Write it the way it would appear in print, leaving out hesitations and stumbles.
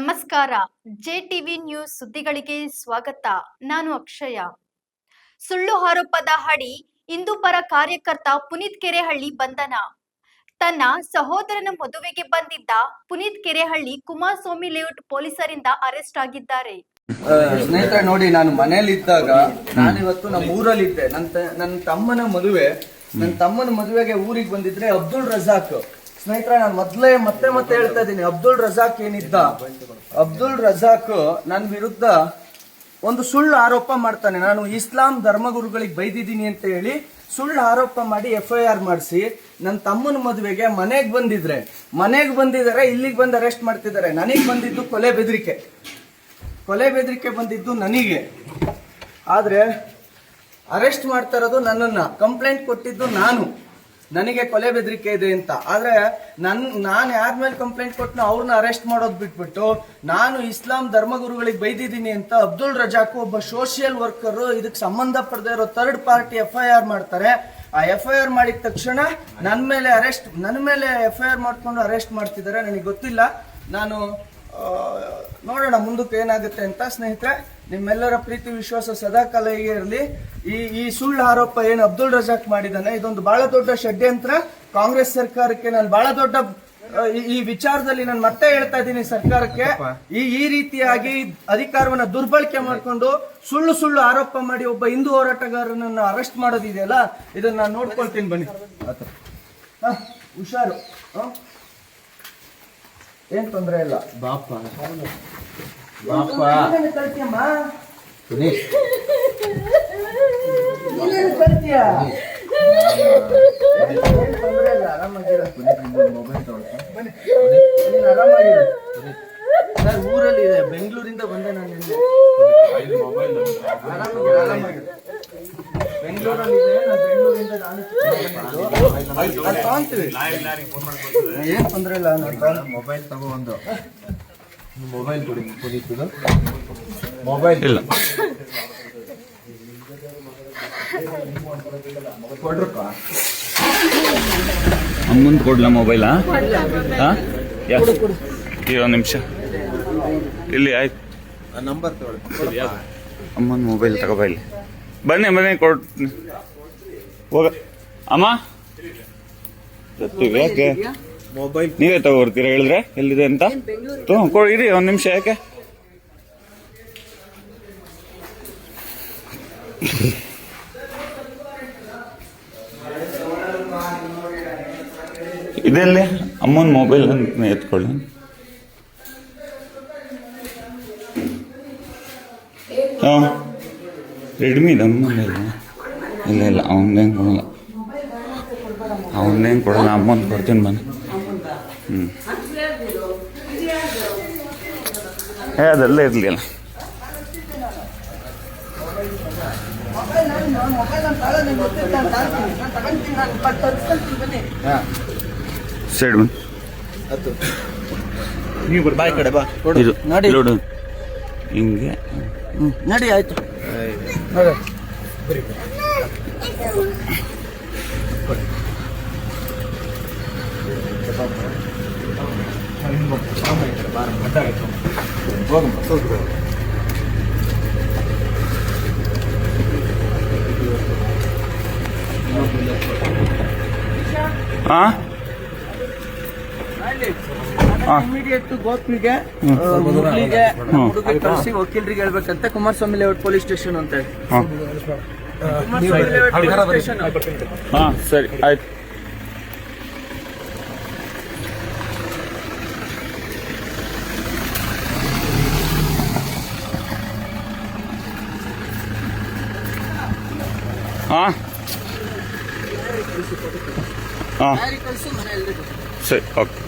ನಮಸ್ಕಾರ. JTV news ಸುದ್ದಿಗಳಿಗೆ ಸ್ವಾಗತ. ನಾನು ಅಕ್ಷಯ. ಸುಳ್ಳು ಆರೋಪದ ಅಡಿ ಹಿಂದೂಪರ ಕಾರ್ಯಕರ್ತ ಪುನೀತ್ ಕೆರೆಹಳ್ಳಿ ಬಂಧನ. ತನ್ನ ಸಹೋದರನ ಮದುವೆಗೆ ಬಂದಿದ್ದ ಪುನೀತ್ ಕೆರೆಹಳ್ಳಿ ಕುಮಾರಸ್ವಾಮಿ ಲೇಔಟ್ ಪೊಲೀಸರಿಂದ ಅರೆಸ್ಟ್ ಆಗಿದ್ದಾರೆ. ಸ್ನೇಹಿತರೆ ನೋಡಿ, ನಾನು ಮನೇಲಿದ್ದಾಗ ನಾನಿವತ್ತು ನಮ್ಮ ಊರಲ್ಲಿದ್ದೆ. ನನ್ನ ತಮ್ಮನ ಮದುವೆಗೆ ಊರಿಗೆ ಬಂದಿದ್ರೆ ಅಬ್ದುಲ್ ರಜಾಕ್. ಸ್ನೇಹಿತರೆ, ನಾನು ಮತ್ತೆ ಹೇಳ್ತಾ ಇದ್ದೀನಿ, ಅಬ್ದುಲ್ ರಜಾಕ್ ಏನಿದ್ದ, ಅಬ್ದುಲ್ ರಜಾಕ್ ನನ್ನ ವಿರುದ್ಧ ಒಂದು ಸುಳ್ಳು ಆರೋಪ ಮಾಡ್ತಾನೆ. ನಾನು ಇಸ್ಲಾಂ ಧರ್ಮಗುರುಗಳಿಗೆ ಬೈದಿದ್ದೀನಿ ಅಂತ ಹೇಳಿ ಸುಳ್ಳು ಆರೋಪ ಮಾಡಿ FIR ಮಾಡಿಸಿ ನನ್ನ ತಮ್ಮನ ಮದುವೆಗೆ ಮನೆಗೆ ಬಂದಿದ್ದಾರೆ. ಇಲ್ಲಿಗೆ ಬಂದು ಅರೆಸ್ಟ್ ಮಾಡ್ತಿದ್ದಾರೆ. ನನಗೆ ಬಂದಿದ್ದು ಕೊಲೆ ಬೆದರಿಕೆ ಬಂದಿದ್ದು ನನಗೆ. ಆದ್ರೆ ಅರೆಸ್ಟ್ ಮಾಡ್ತಾ ಇರೋದು ನನ್ನನ್ನ. ಕಂಪ್ಲೇಂಟ್ ಕೊಟ್ಟಿದ್ದು ನನಗೆ ಕೊಲೆ ಬೆದರಿಕೆ ಇದೆ ಅಂತ. ಆದ್ರೆ ನಾನು ಯಾರ ಮೇಲೆ ಕಂಪ್ಲೇಂಟ್ ಕೊಟ್ಟನೋ ಅವ್ರನ್ನ ಅರೆಸ್ಟ್ ಮಾಡೋದು ಬಿಟ್ಬಿಟ್ಟು ನಾನು ಇಸ್ಲಾಂ ಧರ್ಮಗುರುಗಳಿಗೆ ಬೈದಿದ್ದೀನಿ ಅಂತ ಅಬ್ದುಲ್ ರಜಾಕ್ ಒಬ್ಬ ಸೋಷಿಯಲ್ ವರ್ಕರ್ ಇದಕ್ಕೆ ಸಂಬಂಧಪಡದೇ ಇರೋ ಥರ್ಡ್ ಪಾರ್ಟಿ FIR ಮಾಡ್ತಾರೆ. ಆ FIR ಮಾಡಿದ ತಕ್ಷಣ ನನ್ನ ಮೇಲೆ FIR ಮಾಡ್ಕೊಂಡು ಅರೆಸ್ಟ್ ಮಾಡ್ತಿದ್ದಾರೆ. ನನಗೆ ಗೊತ್ತಿಲ್ಲ. ನಾನು ನೋಡೋಣ ಮುಂದಕ್ಕೆ ಏನಾಗುತ್ತೆ ಅಂತ. ಸ್ನೇಹಿತರೆ, ನಿಮ್ಮೆಲ್ಲರ ಪ್ರೀತಿ ವಿಶ್ವಾಸ ಸದಾಕಾಲ ಹೀಗೆ ಇರಲಿ. ಈ ಸುಳ್ಳು ಆರೋಪ ಏನು ಅಬ್ದುಲ್ ರಜಾಕ್ ಮಾಡಿದ್ದಾನೆ, ಇದೊಂದು ಬಹಳ ದೊಡ್ಡ ಷಡ್ಯಂತ್ರ. ಕಾಂಗ್ರೆಸ್ ಸರ್ಕಾರಕ್ಕೆ ನಾನು ಬಹಳ ದೊಡ್ಡ ಈ ವಿಚಾರದಲ್ಲಿ ನಾನು ಮತ್ತೆ ಹೇಳ್ತಾ ಇದ್ದೀನಿ, ಸರ್ಕಾರಕ್ಕೆ ಈ ರೀತಿಯಾಗಿ ಅಧಿಕಾರವನ್ನ ದುರ್ಬಳಕೆ ಮಾಡಿಕೊಂಡು ಸುಳ್ಳು ಆರೋಪ ಮಾಡಿ ಒಬ್ಬ ಹಿಂದೂ ಹೋರಾಟಗಾರನನ್ನ ಅರೆಸ್ಟ್ ಮಾಡೋದಿದೆಯಲ್ಲ, ಇದನ್ನ ನಾನು ನೋಡ್ಕೊಳ್ತೀನಿ. ಬನ್ನಿ, ಹುಷಾರು, ಏನ್ ತೊಂದ್ರೆ ಇಲ್ಲ. ಬಾಪ ಕಳ್ತಿಯಮ್ಮ, ಕಳ್ತೀಯ, ತೊಂದ್ರೆ ಇಲ್ಲ, ಆರಾಮಾಗಿರ. ಆರಾಮಾಗಿರ ಸರ್. ಊರಲ್ಲಿ ಇದೆ, ಬೆಂಗಳೂರಿಂದ ಬಂದೆ ನಾನು. ಆರಾಮಾಗಿರ. ಬೆಂಗಳೂರಲ್ಲಿದೆ, ಬೆಂಗಳೂರಿಂದ ತಗೊಂತೀವಿ, ಏನ್ ತೊಂದ್ರೆ ಇಲ್ಲ. ಮೊಬೈಲ್ ತಗೊಂಡು ಮೊಬೈಲ್ ಕೊಡಿ, ಮೊಬೈಲ್ ಇಲ್ಲ ಕೊಡ್ರಪ್ಪ. ಮುಂದೆ ಕೊಡ್ಲ ಮೊಬೈಲ? ಒಂದು ನಿಮಿಷ ಇಲ್ಲಿ ಆಯ್ತು. ನಂಬರ್ ತಗೊಳ್ಳಿ, ಅಮ್ಮನ ಮೊಬೈಲ್ ತಗೋಬ. ಇಲ್ಲಿ ಬನ್ನಿ ಕೊಡ್ ಹೋಗ ಅಮ್ಮ. ಯಾಕೆ ಮೊಬೈಲ್ ನೀವೇ ತಗೋರ್ತೀರಾ? ಹೇಳಿದ್ರೆ ಎಲ್ಲಿದೆ ಅಂತ ಇರಿ ಒಂದು ನಿಮಿಷ. ಯಾಕೆ ಇದೆಲ್ಲಿ ಅಮ್ಮನ ಮೊಬೈಲ್ ಅಂತ ಎತ್ಕೊಳ್ಳಿ. ಹಾಂ, ರೆಡ್ಮಿ ಇದೆ ಅಮ್ಮನಿಲ್ಲ. ಇಲ್ಲ ಅವನೇನು ಕೊಡಲ್ಲ, ಅಮ್ಮನ ಕೊಡ್ತೀನಿ ಬನ್ನಿ. ಅದೆಲ್ಲ ಇರಲಿಲ್ಲ. ಸೈಡ್ ಬನ್ನಿ. ನೀವು ಬಾಯ್ ಕಡೆ ಬಾ. ಇದು ನೋಡು ಹಿಂಗೆ ನಡಿ. ಆಯ್ತು, ಇಮಿಡಿಯೇಟ್ ಗೋಪಿಗೆ ಹುಡುಗಿ ಕಳಿಸಿ ವಕೀಲರಿಗೆ ಹೇಳ್ಬೇಕಂತೆ. ಕುಮಾರಸ್ವಾಮಿ ಲೇಔಟ್ ಪೊಲೀಸ್ ಸ್ಟೇಷನ್ ಅಂತ ಹೇಳಿ. ಸರಿ ಆಯ್ತು. ಸರಿ, ಓಕೆ.